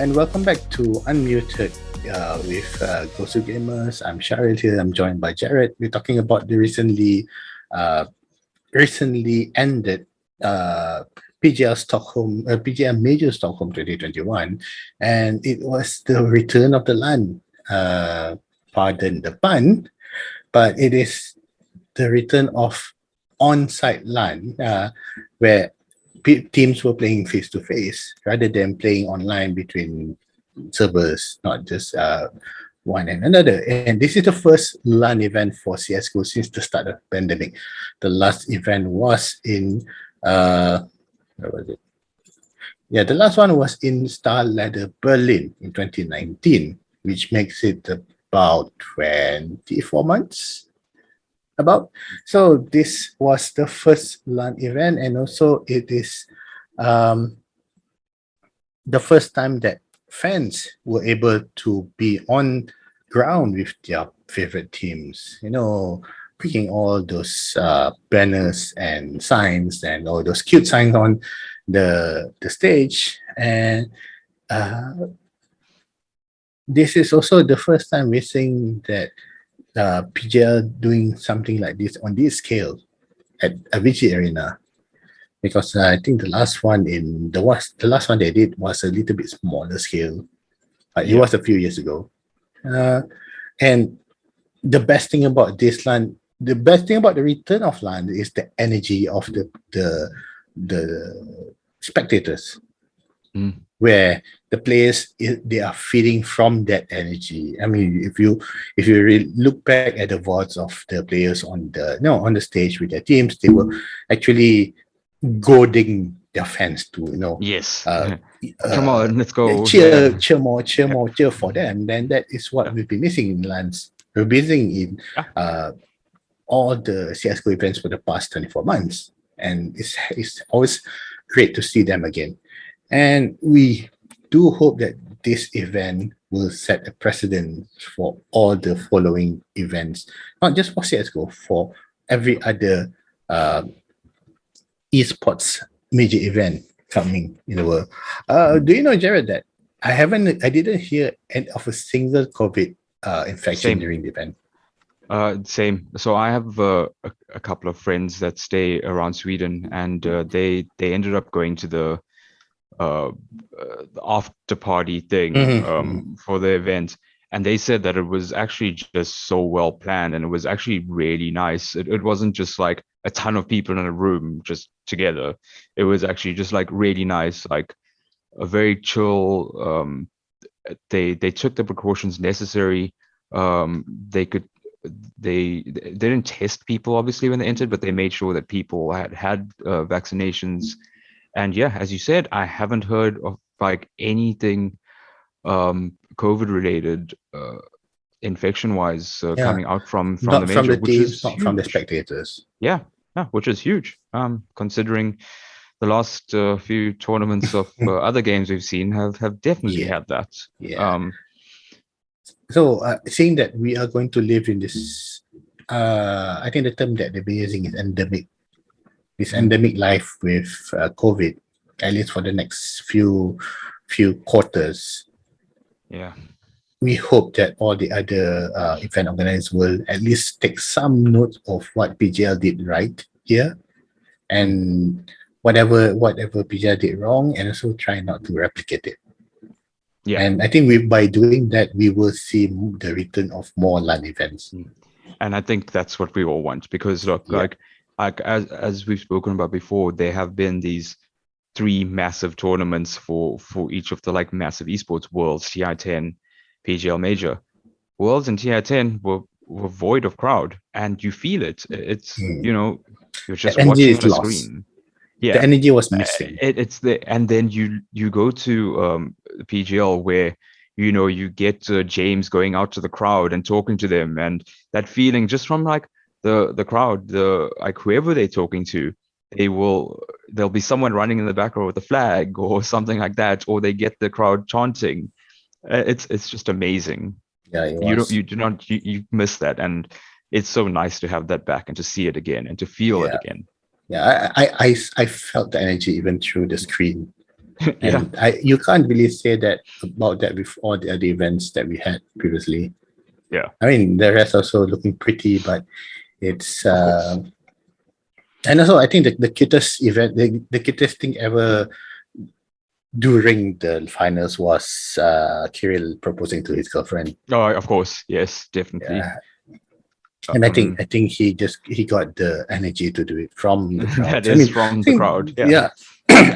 and welcome back to Unmuted with GosuGamers. I'm Sharil here. I'm joined by Jarrad. We're talking about the recently ended PGL Stockholm, PGL Major Stockholm 2021, and it was the return of the LAN. Pardon the pun, but it is the return of on-site LAN, where teams were playing face-to-face rather than playing online between servers, not just one and another. And this is the first LAN event for CSGO since the start of the pandemic. The last event was in, where was it? Yeah, the last one was in Star Ladder Berlin in 2019, which makes it about 24 months. So this was the first LAN event, and also it is the first time that fans were able to be on ground with their favorite teams. You know, picking all those banners and signs and all those cute signs on the stage, and this is also the first time we're seeing that PGL doing something like this on this scale at a VG Arena, because I think the last one they did was a little bit smaller scale. It was a few years ago, and the best thing about this LAN, the best thing about the return of LAN is the energy of the spectators. Where the players, they are feeding from that energy. I mean, if you really look back at the VODs of the players on the stage with their teams, they were actually goading their fans to come on, let's go, cheer for them. Then that is what we've been missing in LANs. We're missing in all the CSGO events for the past 24 months, and it's always great to see them again. And we do hope that this event will set a precedent for all the following events, not just for CSGO, for every other esports major event coming in the world. Do you know, Jarrad, that I didn't hear of a single COVID infection during the event? Same. So I have a couple of friends that stay around Sweden, and they ended up going to the after party thing for the event, and they said that it was actually just so well planned, and it was actually really nice. It wasn't just like a ton of people in a room just together. It was actually just like really nice, like a very chill. They took the precautions necessary. They didn't test people obviously when they entered, but they made sure that people had vaccinations. And yeah, as you said, I haven't heard of like anything COVID related infection wise coming out from not the major, from the which teams, is not huge. from the spectators. Yeah, which is huge. Considering the last few tournaments of other games we've seen have definitely had that. So saying that we are going to live in this, I think the term that they've been using is endemic. This endemic life with COVID, at least for the next few quarters. Yeah. We hope that all the other event organizers will at least take some note of what PGL did right here, and whatever PGL did wrong, and also try not to replicate it. Yeah. And I think by doing that, we will see the return of more LAN events. And I think that's what we all want, because look, like as we've spoken about before, there have been these 3 massive tournaments for each of the like massive esports: Worlds, TI10, PGL Major. Worlds and TI10 were void of crowd, and you feel it. It's you're just watching on a screen. Yeah, the energy was missing. And then you go to PGL where you get James going out to the crowd and talking to them, and that feeling just from like the crowd, like whoever they're talking to, there'll be someone running in the background with a flag or something like that, or they get the crowd chanting. It's just amazing. Yeah, you miss that, and it's so nice to have that back and to see it again and to feel it again. Yeah, I felt the energy even through the screen. Yeah, And you can't really say that about that with all the other events that we had previously. yeah, I mean, the rest also looking pretty, but it's of course. and also I think the cutest event, the cutest thing ever during the finals was Kirill proposing to his girlfriend. Oh, of course. Yes, definitely. Yeah. And Um, I think he got the energy to do it from the crowd. that I is mean, from I the think crowd. Yeah. yeah,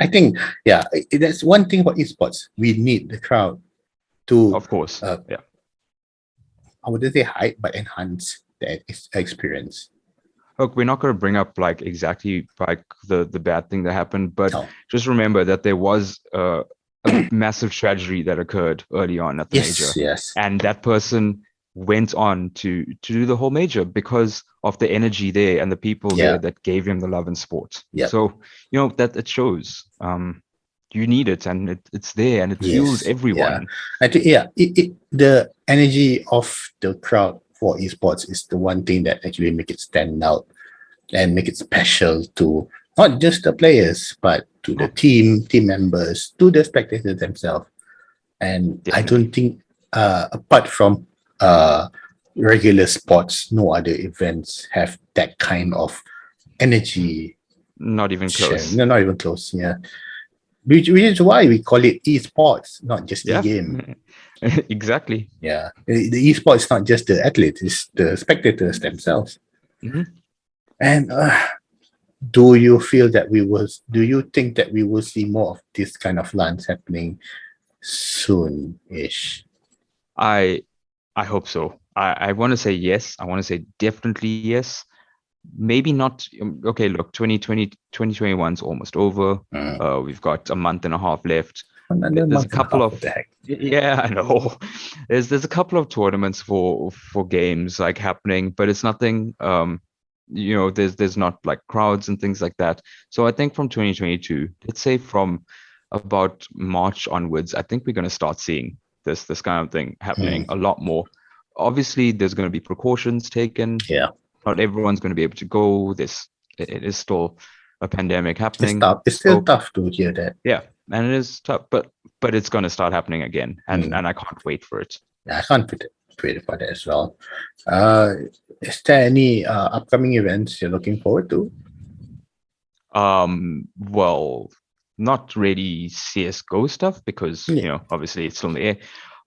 I think yeah, that's one thing about esports. We need the crowd to Of course. uh, Yeah. I wouldn't say hype, but enhance the experience. Look, we're not going to bring up like exactly like the bad thing that happened, but No. just remember that there was a massive tragedy that occurred early on at the major, Yes, yes, and that person went on to do the whole major because of the energy there and the people there yeah, that gave him the love and sport. yeah, So that it shows. You need it, and it's there, and it fuels yes, yeah. everyone. I think yeah, the energy of the crowd for esports is the one thing that actually make it stand out and make it special to not just the players but to the No, team members, to the spectators themselves. And I don't definitely. think apart from regular sports, no other events have that kind of energy Not even share. close. No, not even close. Yeah. Which is why we call it esports, not just Yeah, e-game. exactly. Yeah. The esports is not just the athletes, it's the spectators themselves. Mhm. And do you think that we will see more of this kind of LANs happening soon-ish? I I hope so. I want to say yes. I want to say definitely yes. Maybe not. Okay, look, 2020, 2021 is almost over. Mm. We've got a month and a half left. Another There's a month and a couple half, of what the heck? yeah, I know. There's a couple of tournaments for games like happening, but it's nothing. There's not like crowds and things like that. So I think from 2022, let's say from about March onwards, I think we're going to start seeing this kind of thing happening Mm. a lot more. Obviously, there's going to be precautions taken. Yeah. Not everyone's going to be able to go. It is still a pandemic It's happening. tough. It's still So tough to hear that. yeah, and it is tough, but it's going to start happening again, and Mm. and I can't wait for it. Yeah, I can't wait for that as well. Uh, is there any upcoming events you're looking forward to? Well, not really CS:GO stuff because Yeah. obviously it's still in the air.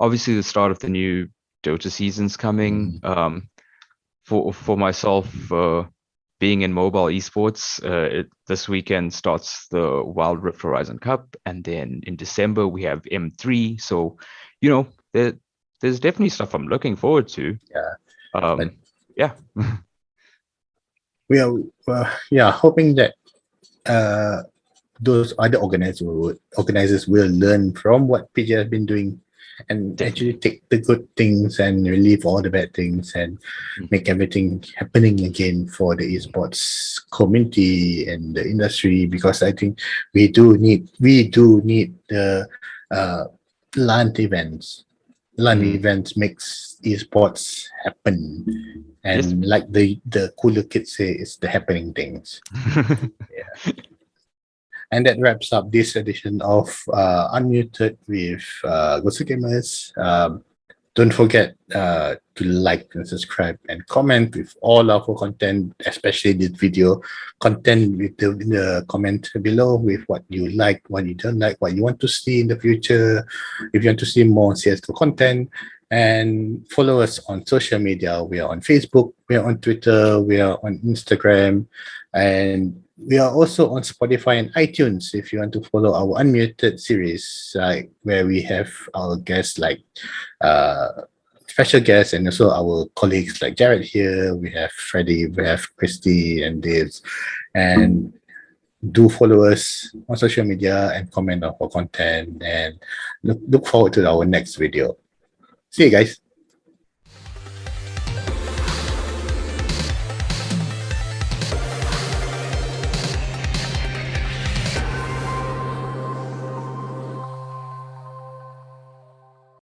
Obviously, the start of the new Dota season's coming. Mm. For myself, being in mobile esports, this weekend starts the Wild Rift Horizon Cup, and then in December we have M3. So, there's definitely stuff I'm looking forward to. Yeah. But Yeah. we are yeah hoping that uh those other organizers will learn from what PG has been doing and actually Definitely. take the good things and relieve all the bad things and Mhm. make everything happening again for the esports community and the industry, because I think we do need the uh LAN events. LAN Mm. events makes esports happen, Yes. and like the cooler kids say, it's the happening things. And that wraps up this edition of Unmuted with GosuGamers. Don't forget to like and subscribe and comment with all of our content, especially this video content, with in the comment below with what you like, what you don't like, what you want to see in the future. If you want to see more CSGO content, and follow us on social media. We are on Facebook, we are on Twitter, we are on Instagram, and we are also on Spotify and iTunes if you want to follow our Unmuted series, like where we have our guests like uh, special guests and also our colleagues like Jarrad here. We have Freddie, we have Christy and Dave. And do follow us on social media and comment on our content, and look forward to our next video. See you guys.